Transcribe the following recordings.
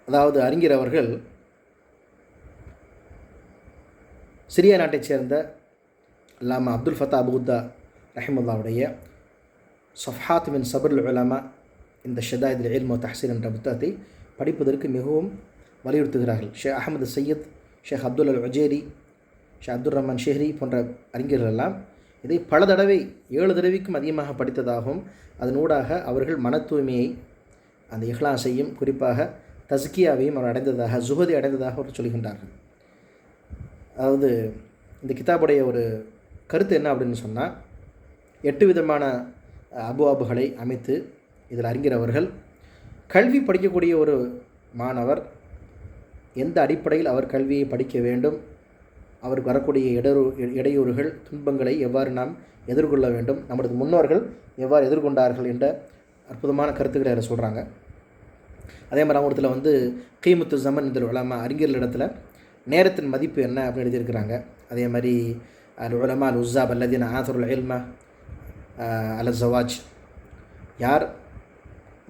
அதாவது அறிஞர் அவர்கள் சிரியா நாட்டைச் சேர்ந்த அல்லாமா அப்துல் ஃபத்தா அபுகுத்தா ரஹிமுல்லாவுடைய சஃப்ஹாத் மின் சபருல் உலமா இந்த ஷதாயிதுல் இல்ம் வ தஹ்சீன் என்ற புத்தகத்தை படிப்பதற்கு மிகவும் வலியுறுத்துகிறார்கள். ஷேக் அஹமது சையத், ஷேக் அப்துல் அல் உஜேரி, ஷேக் அப்துல் ரஹ்மான் ஷெஹ்ரி போன்ற அறிஞர்கள் எல்லாம் இதை பல தடவை 7 தடவைக்கும் அதிகமாக படித்ததாகவும் அதனூடாக அவர்கள் மன தூய்மையை, அந்த இஹ்லாஸையும் குறிப்பாக தஸ்கியாவையும் அவர் அடைந்ததாக, ஜுஹதை அடைந்ததாக அவர் சொல்கின்றார்கள். அதாவது இந்த கிதாபுடைய ஒரு கருத்து என்ன அப்படின்னு சொன்னால், 8 விதமான அபுவாபுகளை அமைத்து இதில் அறிஞர் அவர்கள் கல்வி படிக்கக்கூடிய ஒரு மாணவர் எந்த அடிப்படையில் அவர் கல்வியை படிக்க வேண்டும், அவருக்கு வரக்கூடிய இடையூறுகள், துன்பங்களை எவ்வாறு நாம் எதிர்கொள்ள வேண்டும், நமது முன்னோர்கள் எவ்வாறு எதிர்கொண்டார்கள் என்ற அற்புதமான கருத்துக்களை அதில் சொல்கிறாங்க. அதே மாதிரி அவங்கத்தில் வந்து கீமுத்து ஜமன் இதில் உலமா அறிஞர்களிடத்தில் நேரத்தின் மதிப்பு என்ன அப்படின்னு எழுதியிருக்கிறாங்க. அதே மாதிரி அல் உலமா அல் உஸாப் அல்லதீன ஆதருல் இல்ம அல் ஜவாஜ், யார்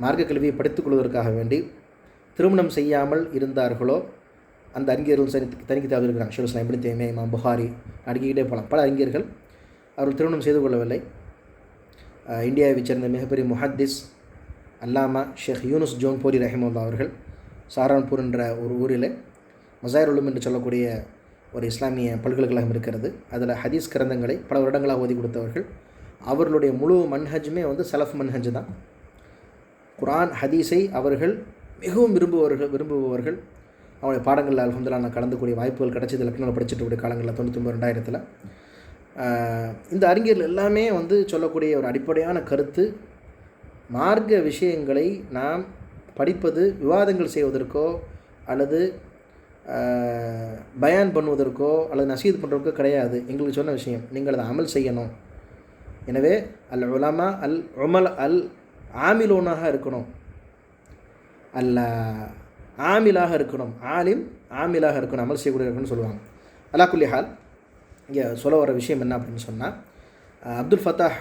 மார்க்க கல்வியை படித்துக் கொள்வதற்காக வேண்டி திருமணம் செய்யாமல் இருந்தார்களோ அந்த அறிஞர்கள் தனி கிதாப் இருக்கிறாங்க. ஷேக் இஸ்லாம் இப்னு தைமியா, இமாம் புகாரி, அடுக்கிக்கிட்டே போகலாம். பல அறிஞர்கள் அவர்கள் திருமணம் செய்து கொள்ளவில்லை. இந்தியாவைச் சேர்ந்த மிகப்பெரிய முஹத்திஸ் அல்லாமா ஷேக் யூனுஸ் ஜோன்போரி ரஹிமுல்லா அவர்கள் சாரான்பூர் என்ற ஒரு ஊரில் மஸாயிர் உலும் என்று சொல்லக்கூடிய ஒரு இஸ்லாமிய பல்கலைக்கழகம் இருக்கிறது. அதில் ஹதீஸ் கிரந்தங்களை பல வருடங்களாக ஓதி கொடுத்தவர்கள். அவர்களுடைய முழு மன்ஹஜுமே வந்து சலஃப் மன்ஹஜ் தான். குர்ஆன் ஹதீஸை அவர்கள் மிகவும் விரும்புபவர்கள். அவங்களுடைய பாடங்களில் அல்ஹம்துலில்லாஹ் நான் கலந்துக்கூடிய வாய்ப்புகள் கிடச்சிது. லக்னோவில் படிச்சுட்டு கூடிய காலங்களில் 99 2000 இந்த அறிஞர்கள் எல்லாமே வந்து சொல்லக்கூடிய ஒரு அடிப்படையான கருத்து, மார்க்க விஷயங்களை நாம் படிப்பது விவாதங்கள் செய்வதற்கோ அல்லது பயான் பண்ணுவதற்கோ அல்லது நசீத் பண்ணுறதுக்கோ கிடையாது. எங்களுக்கு சொன்ன விஷயம், நீங்கள் அதை அமல் செய்யணும். எனவே அல் உலமா அல் உமல் அல் ஆமிலோனாக இருக்கணும், அல்ல ஆமிலாக இருக்கணும். ஆலிம் ஆமிலாக இருக்கணும், அமல் செய்யக்கூடிய இருக்கணும்னு சொல்லுவாங்க. அலாக்குல்லி ஹால், இங்கே சொல்ல வர விஷயம் என்ன அப்படின்னு சொன்னால், அப்துல் ஃபத்தாஹ்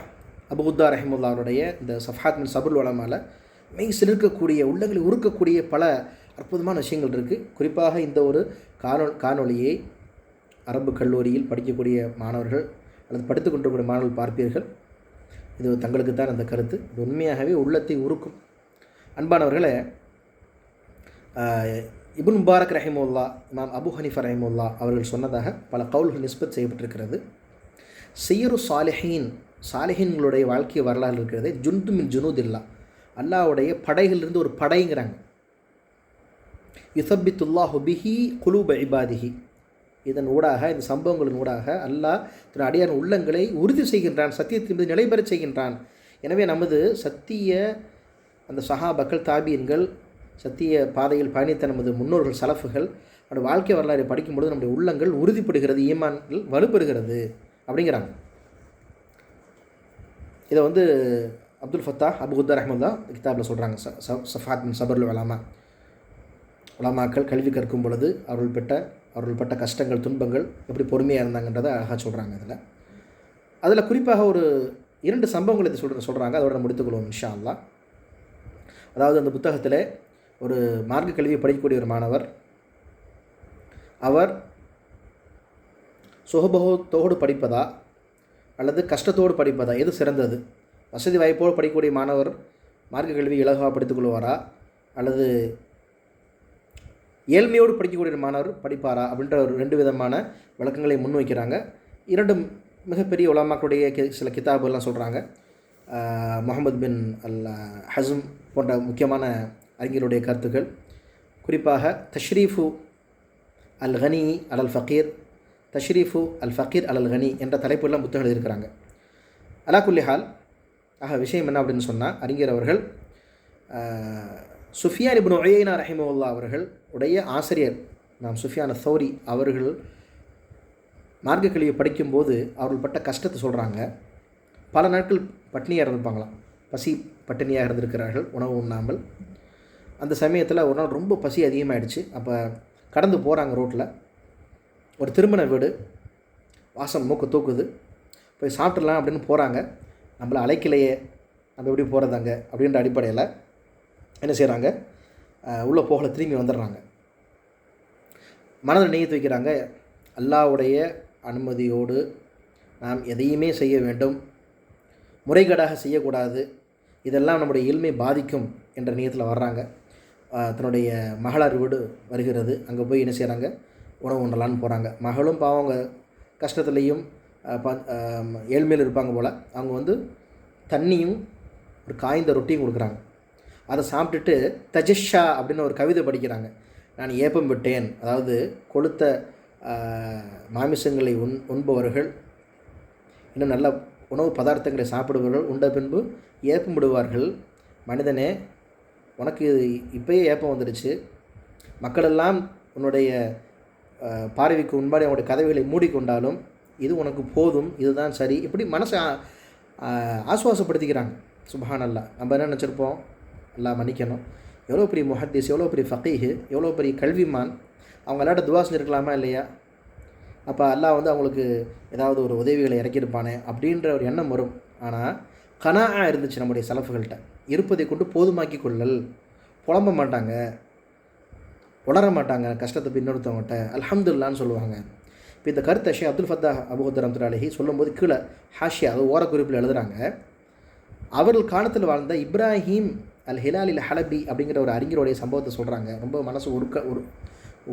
அபுகுத்தா ரஹிமுல்லா அவருடைய இந்த சஃப்ஹாத் மின் சபருல் உலமாவில் மெய் சிலிர்க்கக்கூடிய, உள்ளங்களை உருக்கக்கூடிய பல அற்புதமான விஷயங்கள் இருக்குது. குறிப்பாக இந்த ஒரு காணொளியை அரபு கல்லூரியில் படிக்கக்கூடிய மாணவர்கள் அல்லது படித்து கொண்டிருக்கூடிய மாணவர்கள் பார்ப்பீர்கள். இது தங்களுக்கு தான் அந்த கருத்து. இது உண்மையாகவே உள்ளத்தை உருக்கும். அன்பானவர்களே, இப்னு முபாரக் ரஹிமுல்லா, இமாம் அபு ஹனீஃபா ரஹிமுல்லா அவர்கள் சொன்னதாக பல கவுல்கள் நிஸ்பத் செய்யப்பட்டிருக்கிறது. சையரு சாலிஹீன்களுடைய வாழ்க்கை வரலாறு இருக்கிறது. ஜுந்து மின் ஜுனூதில்லா, அல்லாஹ்வுடைய படைகளிலிருந்து ஒரு படைங்கிறாங்க. யுசப்பித்துல்லாஹு பிஹி குலூப இபாதிஹி, இதன் ஊடாக, இந்த சம்பவங்களின் ஊடாக அல்லாஹ் தன் அடியார் உள்ளங்களை உறுதி செய்கின்றான், சத்தியத்தின் மீது நிலைபெற செய்கின்றான். எனவே நமது சத்திய அந்த சஹாபாக்கள், தாபியன்கள், சத்திய பாதையில் பயணித்த நமது முன்னோர்கள், சலஃபுகள், அவருடைய வாழ்க்கை வரலாறை படிக்கும்பொழுது நம்முடைய உள்ளங்கள் உறுதிப்படுகிறது, ஈமான்கள் வலுப்பெறுகிறது அப்படிங்கிறாங்க. இதை வந்து அப்துல் ஃபத்தாஹ் அபுகுத்தா ரஹ்மத்துல்லா கிதாபில் சொல்கிறாங்க. சஃப்ஹாத் மின் சபருல் உலமா, உலமாக்கள் கல்வி கற்கும் பொழுது அவர்கள் பட்ட கஷ்டங்கள், துன்பங்கள், எப்படி பொறுமையாக இருந்தாங்கன்றதை அழகாக சொல்கிறாங்க. அதில் குறிப்பாக ஒரு 2 சம்பவங்களை சொல்கிறாங்க. அதோட முடித்துக்கொள்வோம் இன்ஷா அல்லாஹ். அதாவது அந்த புத்தகத்தில் ஒரு மார்க்க கல்வியை படிக்கக்கூடிய ஒரு மாணவர், அவர் சுகபோகத்தோடு படிப்பதா அல்லது கஷ்டத்தோடு படிப்பதா, எது சிறந்தது? வசதி வாய்ப்போடு படிக்கக்கூடிய மாணவர் மார்க்க கல்வி இலகுவாக படித்துக்கொள்வாரா அல்லது ஏழ்மையோடு படிக்கக்கூடிய மாணவர் படிப்பாரா அப்படின்ற ஒரு 2 விதமான விளக்கங்களை முன்வைக்கிறாங்க. 2 மிகப்பெரிய உலமாக்களுடைய சில கிதாபுகள்லாம் சொல்கிறாங்க. முஹம்மது பின் அல் ஹஸ்ம் போன்ற முக்கியமான அறிஞருடைய கருத்துக்கள், குறிப்பாக தஷ்ரீஃபு அல் கனி அல் ஃபக்கீர், தஷ்ரீஃபு அல் ஃபக்கீர் அல் கனி என்ற தலைப்புலாம் புத்தகம் எழுதியிருக்கிறாங்க. அலாக்குல்லி ஹால், விஷயம் என்ன அப்படின்னு சொன்னால், அறிஞர் அவர்கள் சுஃபியான் இப்னு உயைனா ரஹிமஹுல்லா அவர்கள் உடைய ஆசிரியர் நாம் சுஃபியான் தௌரி அவர்கள் மார்க்க கல்வியை படிக்கும்போது அவர்கள் பட்ட கஷ்டத்தை சொல்கிறாங்க. பல நாட்கள் பட்டினியாக இருந்திருப்பாங்களாம், பசி பட்டினியாக இருந்திருக்கிறார்கள், உணவு உண்ணாமல். அந்த சமயத்தில் ஒரு நாள் ரொம்ப பசி அதிகமாகிடுச்சு. அப்போ கடந்து போகிறாங்க ரோட்டில், ஒரு திருமண வீடு, வாசம் மூக்கு தூக்குது, போய் சாப்பிட்றலாம் அப்படின்னு போகிறாங்க. நம்மளை அழைக்கலையே, நம்ம எப்படி போகிறதாங்க அப்படின்ற அடிப்படையில் என்ன செய்கிறாங்க, உள்ளே போகல, திரும்பி வந்துடுறாங்க. மனதில் நியத்து வைக்கிறாங்க, அல்லாஹ்வுடைய அனுமதியோடு நாம் எதையுமே செய்ய வேண்டும், முறைகேடாக செய்யக்கூடாது, இதெல்லாம் நம்முடைய இல்மை பாதிக்கும் என்ற நியத்தில் வர்றாங்க. தன்னுடைய மகளார் வீடு வருகிறது. அங்கே போய் என்ன செய்கிறாங்க, உணவு உண்டலான்னு போகிறாங்க. மகளும் பாவங்க கஷ்டத்துலேயும் ஏழ்மையில் இருப்பாங்க போல். அவங்க வந்து தண்ணியும் ஒரு காய்ந்த ரொட்டியும் கொடுக்குறாங்க. அதை சாப்பிட்டுட்டு தஜஷா அப்படின்னு ஒரு கவிதை படிக்கிறாங்க. நான் ஏப்பம் விட்டேன், அதாவது கொளுத்த மாமிசங்களை உண்பவர்கள், இன்னும் நல்ல உணவு பதார்த்தங்களை சாப்பிடுபவர்கள் உண்ட பின்பு ஏப்பம் விடுவார்கள். மனிதனே, உனக்கு இப்போயே ஏப்பம் வந்துடுச்சு, மக்களெல்லாம் உன்னுடைய பார்வைக்கு முன்பாடி அவனுடைய கதவுகளை மூடிக்கொண்டாலும் இது உனக்கு போதும், இதுதான் சரி, இப்படி மனசை ஆசுவாசப்படுத்திக்கிறாங்க. சுப்ஹானல்லாஹ். நம்ம என்ன நினச்சிருப்போம், எல்லாம் மன்னிக்கணும், எவ்வளோ பெரிய முஹத்தீஸ், எவ்வளோ பெரிய ஃபகீஹ், எவ்வளோ பெரிய கல்விமான், அவங்க எல்லாட்ட துவா செஞ்சுருக்கலாமா இல்லையா? அப்போ அல்லாஹ் வந்து அவங்களுக்கு ஏதாவது ஒரு உதவிகளை இறக்கியிருப்பானே அப்படின்ற ஒரு எண்ணம் வரும். ஆனால் கனாஆ இருந்துச்சு நம்முடைய சலஃபுகள்கிட்ட. இருப்பதை கொண்டு போதுமாக்கி கொள்ளல். புலம்ப மாட்டாங்க, உணர மாட்டாங்க கஷ்டத்தை பின்னொருத்தவங்கள்ட்ட, அல்ஹம்துலில்லாஹ்னு சொல்லுவாங்க. இப்போ இந்த கருத்தை ஷேக் அப்துல் ஃபத்தாஹ் அபூஹுத் ரஹ்மத்துல்லாஹி அலைஹி சொல்லும்போது கீழே ஹாஷியா, அது ஓரக்குறிப்பில் எழுதுகிறாங்க, அவர்கள் காலத்தில் வாழ்ந்த இப்ராஹிம் அல் ஹிலால் ஹலபி அப்படிங்கிற ஒரு அறிஞருடைய சம்பவத்தை சொல்கிறாங்க. ரொம்ப மனசு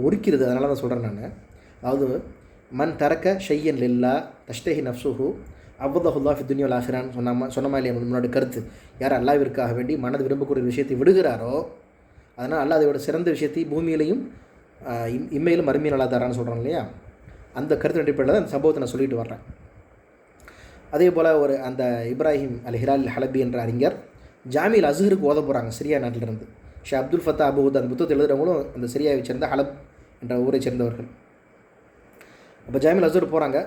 உருக்கிறது, அதனால தான் சொல்கிறேன் நான். அதாவது மன் தரக்க ஷையன் லில்லா தஷ்தஹி நஃப்சுஹு அவ்வதஹுல்லா ஃபி துன்யா வல் ஆஹிரான்னு சொன்னமா இல்லையா முன்னாடி கருத்து. யார் அல்லாஹ்விற்காக வேண்டி மனது விரும்பக்கூடிய விஷயத்தை விடுகிறாரோ, அதனால் அல்லாஹ் அதோட சிறந்த விஷயத்தை பூமியிலையும் இம்மையிலும் மறுமையிலும் அல்லாஹ் தரான்னு சொல்கிறாங்க இல்லையா? அந்த கருத்து அடிப்படையில் தான் அந்த சம்பவத்தை நான் சொல்லிட்டு வர்றேன். அதே போல் ஒரு அந்த இப்ராஹிம் அல் ஹிலால் ஹலபி என்ற அறிஞர் ஜாமில் அஸ்ஹருக்கு ஓத போகிறாங்க சிரியா நாட்டிலிருந்து. ஷேக் அப்துல் ஃபத்தா அபூஹுத் அந்த புத்தகத்தை எழுதுகிறவங்களும் அந்த சிரியாவை சேர்ந்த ஹலப் என்ற ஊரை சேர்ந்தவர்கள். அப்போ ஜாமில் அஸ்ஹர் போகிறாங்க.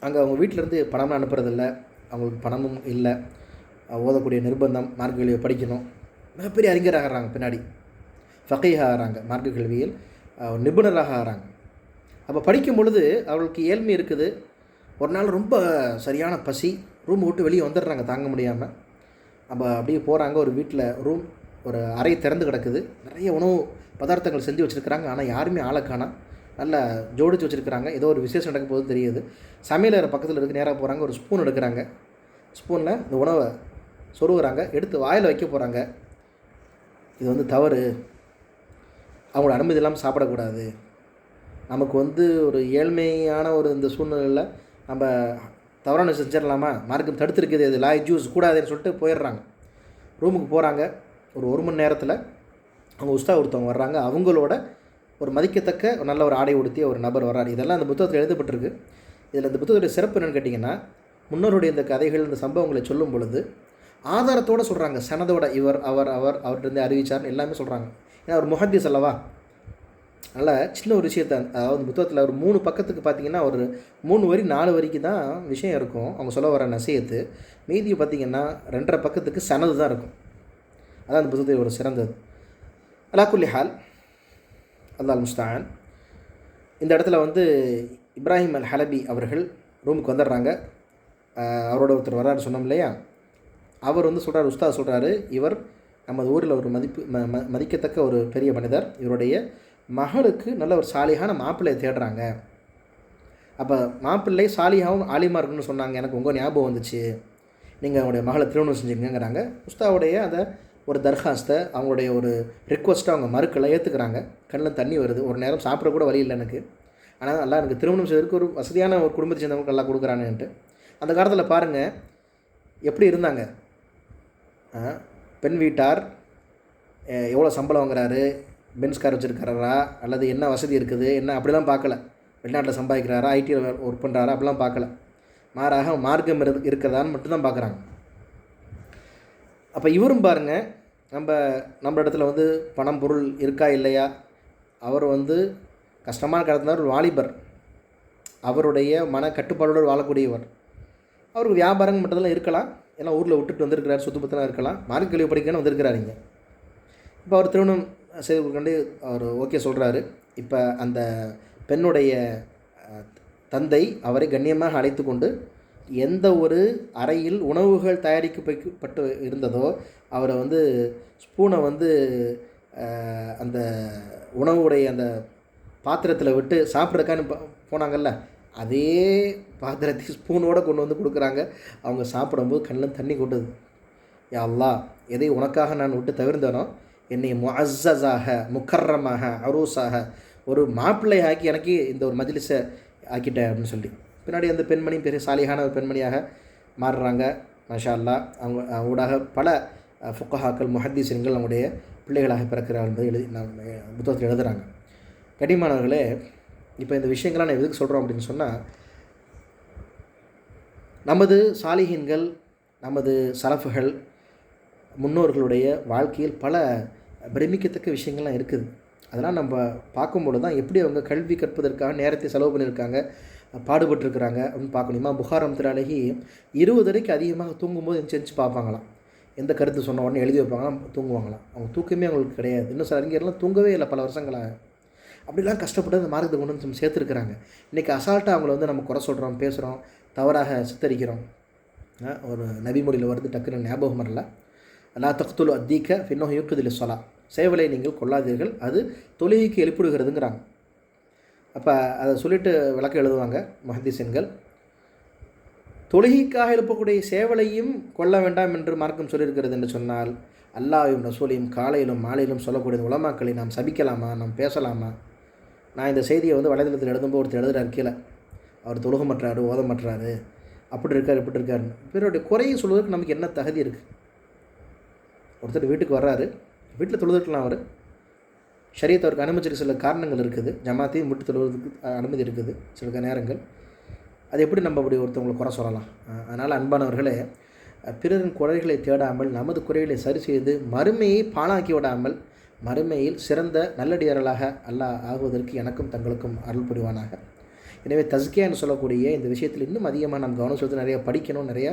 அங்கே அவங்க வீட்டிலேருந்து பணம்லாம் அனுப்புறதில்ல, அவங்களுக்கு பணமும் இல்லை, ஓதக்கூடிய நிர்பந்தம், மார்க்க கல்வியை படிக்கணும். மிகப்பெரிய அறிஞராக ஆகிறாங்க, பின்னாடி ஃபகீஹ் ஆகிறாங்க, மார்க்க கல்வியில் நிபுணராக ஆகிறாங்க. அப்போ படிக்கும் பொழுது அவர்களுக்கு ஏழ்மை இருக்குது. ஒரு நாள் ரொம்ப சரியான பசி, ரூம் விட்டு வெளியே வந்துடுறாங்க தாங்க முடியாமல். அப்போ அப்படியே போகிறாங்க, ஒரு வீட்டில் ஒரு அறை திறந்து கிடக்குது, நிறைய உணவு பதார்த்தங்கள் செஞ்சு வச்சுருக்கிறாங்க. ஆனால் யாருமே ஆளை காணோம், நல்லா ஜோடிச்சு வச்சுருக்கிறாங்க. ஏதோ ஒரு விசேஷம் நடக்க போது தெரியுது. சமையலறை பக்கத்தில் இருக்குது, நேராக போகிறாங்க, ஒரு ஸ்பூன் எடுக்கிறாங்க, ஸ்பூனில் இந்த உணவை சொருகுறாங்க, எடுத்து வாயில் வைக்க போகிறாங்க. இது வந்து தவறு, அவங்களோட அனுமதி இல்லாமல் சாப்பிடக்கூடாது. நமக்கு வந்து ஒரு ஏழ்மையான ஒரு இந்த சூழ்நிலையில் நம்ம தவறான செஞ்சிடலாமா, மார்க்கம் தடுத்துருக்குது, இது லாய் ஜூஸ் கூடாதுன்னு சொல்லிட்டு போயிடுறாங்க. ரூமுக்கு போகிறாங்க. ஒரு மணி நேரத்தில் அவங்க உஸ்தா ஒருத்தவங்க வர்றாங்க. அவங்களோட ஒரு மதிக்கத்தக்க ஒரு நல்ல ஒரு ஆடை உடுத்திய ஒரு நபர் வர்றார். இதெல்லாம் அந்த புத்தகத்தில் எழுதப்பட்டிருக்கு. இதில் இந்த புத்தகத்துடைய சிறப்பு என்னென்னு கேட்டிங்கன்னா, முன்னோருடைய இந்த கதைகள், இந்த சம்பவங்களை சொல்லும் பொழுது ஆதாரத்தோடு சொல்கிறாங்க, சனதோட இவர் அவர்கிட்ட அறிவிச்சார்னு எல்லாமே சொல்கிறாங்க. ஏன்னா ஒரு முஹத்தீஸ் அல்லவா. அதனால் சின்ன ஒரு விஷயத்தை, அதாவது புத்தகத்தில் ஒரு 3 பக்கத்துக்கு பார்த்திங்கன்னா ஒரு 3 வரி 4 வரிக்கு தான் விஷயம் இருக்கும், அவங்க சொல்ல வர நசியத்து. மீதியை பார்த்திங்கன்னா 2.5 பக்கத்துக்கு சனது தான் இருக்கும். அதான் அந்த புத்தகத்தில் ஒரு சிறந்தது. அலாக்குல்லி ஹால், அல்லாஹ் முஸ்தஆன். இந்த இடத்துல வந்து இப்ராஹிம் அல் ஹலபி அவர்கள் ரூமுக்கு வந்துடுறாங்க. அவரோட ஒருத்தர் வர்றாரு சொன்னோம் இல்லையா, அவர் வந்து சொல்கிறார், உஸ்தாத் சொல்கிறாரு, இவர் நமது ஊரில் ஒரு மதிக்கத்தக்க ஒரு பெரிய மனிதர், இவருடைய மகளுக்கு நல்ல ஒரு சாலிகான மாப்பிள்ளையை தேடுறாங்க. அப்போ மாப்பிள்ளை சாலிகாவும் ஆலிமா இருக்குன்னு சொன்னாங்க. எனக்கு உங்கள் ஞாபகம் வந்துச்சு, நீங்கள் அவங்களுடைய மகளை திருமணம் செஞ்சுங்கிறாங்க. உஸ்தாவுடைய அந்த ஒரு தர்ஹாஸ்தை, அவங்களுடைய ஒரு ரிக்வஸ்ட்டை அவங்க மறுக்கலை, ஏற்றுக்கிறாங்க. கண்ணில் தண்ணி வருது. ஒரு நேரம் சாப்பிட கூட வழி இல்லை எனக்கு, ஆனால் நல்லா எனக்கு திருமணம் செய்வதற்கு ஒரு வசதியான ஒரு குடும்பத்தை சேர்ந்தவங்க நல்லா கொடுக்குறானுன்ட்டு. அந்த காலத்தில் பாருங்கள் எப்படி இருந்தாங்க. பெண் வீட்டார் எவ்வளோ சம்பளம் வாங்குறாரு, பென்ஸ் கார் வச்சுருக்காரா, அல்லது என்ன வசதி இருக்குது என்ன, அப்படிலாம் பார்க்கல. வெளிநாட்டில் சம்பாதிக்கிறாரா, ஐடியில் ஒர்க் பண்ணுறாரா, அப்படிலாம் பார்க்கல. மாறாக மார்க்கம் இருக்கிறதான்னு மட்டும்தான் பார்க்குறாங்க. அப்போ இவரும் பாருங்கள், நம்ம இடத்துல வந்து பணம் பொருள் இருக்கா இல்லையா, அவர் வந்து கஷ்டமான காலத்தில் ஒரு வாலிபர், அவருடைய மன கட்டுப்பாடோடு வாழக்கூடியவர். அவருக்கு வியாபாரம் மட்டும்தான் இருக்கலாம், ஏன்னா ஊரில் விட்டுட்டு வந்திருக்கிறார், சொத்து பத்தெல்லாம் இருக்கலாம், மார்க்க கல்வி படிக்கணும்னு வந்திருக்கிறார் இங்கே. இப்போ அவர் திருமணம் செய்து கொண்டு அவர் ஓகே சொல்கிறாரு. இப்போ அந்த பெண்ணுடைய தந்தை அவரை கண்ணியமாக அழைத்து கொண்டு எந்த ஒரு அறையில் உணவுகள் தயாரிக்கப்பட்டு இருந்ததோ அவரை வந்து ஸ்பூனை வந்து அந்த உணவுடைய அந்த பாத்திரத்தில் விட்டு சாப்பிட்றக்கான்னு போனாங்கல்ல, அதே பாத்திரத்தை ஸ்பூனோடு கொண்டு வந்து கொடுக்குறாங்க. அவங்க சாப்பிடும்போது கண்ணில் தண்ணி கொட்டுது. யா அல்லாஹ், எதை உனக்காக நான் விட்டு தவிர்ந்தனோ என்னை முஅஸ்ஸஸாக, முக்கர்ரமாக, அரூஸாக, ஒரு மாப்பிள்ளை ஆக்கி எனக்கு இந்த ஒரு மஜ்லிஸை ஆக்கிட்டேன் அப்படின்னு சொல்லி பின்னாடி அந்த பெண்மணி பெரிய சாலிகான ஒரு பெண்மணியாக மாறுறாங்க. மாஷா அல்லாஹ். அவங்க ஊடாக பல ஃபுக்கஹாக்கள், முஹத்தீஸ்கள் நம்முடைய பிள்ளைகளாக பிறக்கிறார்கள் என்பதை புத்தகத்தில் எழுதுகிறாங்க. கடிமானவர்களே, இப்போ இந்த விஷயங்கள்லாம் நான் எதுக்கு சொல்கிறோம் அப்படின்னு சொன்னால், நமது சாலிஹீன்கள், நமது சலஃபுகள், முன்னோர்களுடைய வாழ்க்கையில் பல பிரமிக்கத்தக்க விஷயங்கள்லாம் இருக்குது. அதெல்லாம் நம்ம பார்க்கும்பொழுது தான் எப்படி அவங்க கல்வி கற்பதற்காக நேரத்தை செலவு பண்ணியிருக்காங்க, பாடுபட்டுருக்குறாங்க அப்படின்னு பார்க்கணும். இமாம் புகாரி ரஹ்மத்துல்லாஹி 20 வரைக்கும் அதிகமாக தூங்கும்போது எந்திரிச்சு பார்ப்பாங்களாம். எந்த கருத்து சொன்ன உடனே எழுதி வைப்பாங்களாம், தூங்குவாங்களாம். அவங்க தூக்கமே அவங்களுக்கு கிடையாது. இன்னும் சில அறிஞர்லாம் தூங்கவே இல்லை பல வருஷங்களாக. அப்படிலாம் கஷ்டப்பட்டு அந்த மார்க்கத்தை கொண்டு வந்து சேர்த்துருக்குறாங்க. இன்றைக்கி அசால்ட்டாக அவங்கள வந்து நம்ம குறை சொல்கிறோம், பேசுகிறோம், தவறாக சித்தரிக்கிறோம். ஒரு நபிமொழியில் வருது, டக்குன்னு ஞாபகம் வரல. லா தக்துலு அத்தீக்க ஃபின்னஹு யூக்திலு ஸலா, சேவலை நீங்கள் கொள்ளாதீர்கள், அது தொழுகைக்கு எழுப்பிடுகிறதுங்கிறாங்க. அப்போ அதை சொல்லிட்டு விளக்கம் எழுதுவாங்க முஹத்தீஸ்கள். தொழுகைக்காக எழுப்பக்கூடிய சேவலையும் கொல்ல வேண்டாம் என்று மார்க்கம் சொல்லியிருக்கிறது என்று சொன்னால், அல்லாஹ்வையும் ரசூலையும் காலையிலும் மாலையிலும் சொல்லக்கூடிய உலமாக்களை நாம் சபிக்கலாமா, நாம் பேசலாமா? நான் இந்த செய்தியை வந்து வலைதளத்தில் எழுதும்போது ஒருத்தர் எழுதுகிறார் கீழே, அவர் தொழுக மாட்டுறாரு, ஓத மாட்டுறாரு, அப்படி இருக்கார், இப்படி இருக்காருன்னு. பிறருடைய குறையை சொல்வதற்கு நமக்கு என்ன தகுதி இருக்குது? ஒருத்தர் வீட்டுக்கு வர்றாரு, வீட்டில் தொழுதுக்கலாம், அவர் ஷரியத் அவருக்கு அனுமதிச்சிருக்க சில காரணங்கள் இருக்குது, ஜமாத்தையும் விட்டு தொழுவதற்கு அனுமதி இருக்குது சில நேரங்கள். அது எப்படி நம்ம அப்படி ஒருத்தவங்களை குறை சொல்லலாம்? அதனால் அன்பானவர்களே, பிறரின் குறைகளை தேடாமல் நமது குறைகளை சரி செய்து மறுமையை பாழாக்கி விடாமல் மறுமையில் சிறந்த நல்லடியார்களாக அல்லாஹ் ஆகுவதற்கு எனக்கும் தங்களுக்கும் அருள் புரிவானாக. எனவே தஸ்கியான்னு சொல்லக்கூடிய இந்த விஷயத்தில் இன்னும் அதிகமாக நாம் கவனம் செலுத்தி நிறையா படிக்கணும், நிறையா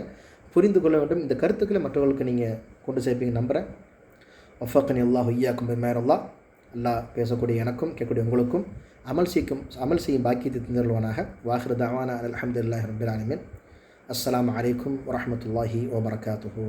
புரிந்து கொள்ள வேண்டும். இந்த கருத்துக்களை மற்றவர்களுக்கு நீங்கள் கொண்டு சேர்ப்பீங்க நம்புகிறேன். வஃபக்கனி அல்லாஹ் ஐயாக்கும் பிமார் அல்லாஹ் பேசக்கூடிய எனக்கும் கேட்கக்கூடிய உங்களுக்கும் அமல் செய்யும் பாக்கியத்தை தந்தருள்வானாக. வாஹிரு தஅவானா அல்ஹம்துலில்லாஹி ரப்பில் ஆலமீன். அஸ்ஸலாமு அலைக்கும் வரஹ்மத்துல்லாஹி வபரகாத்துஹு.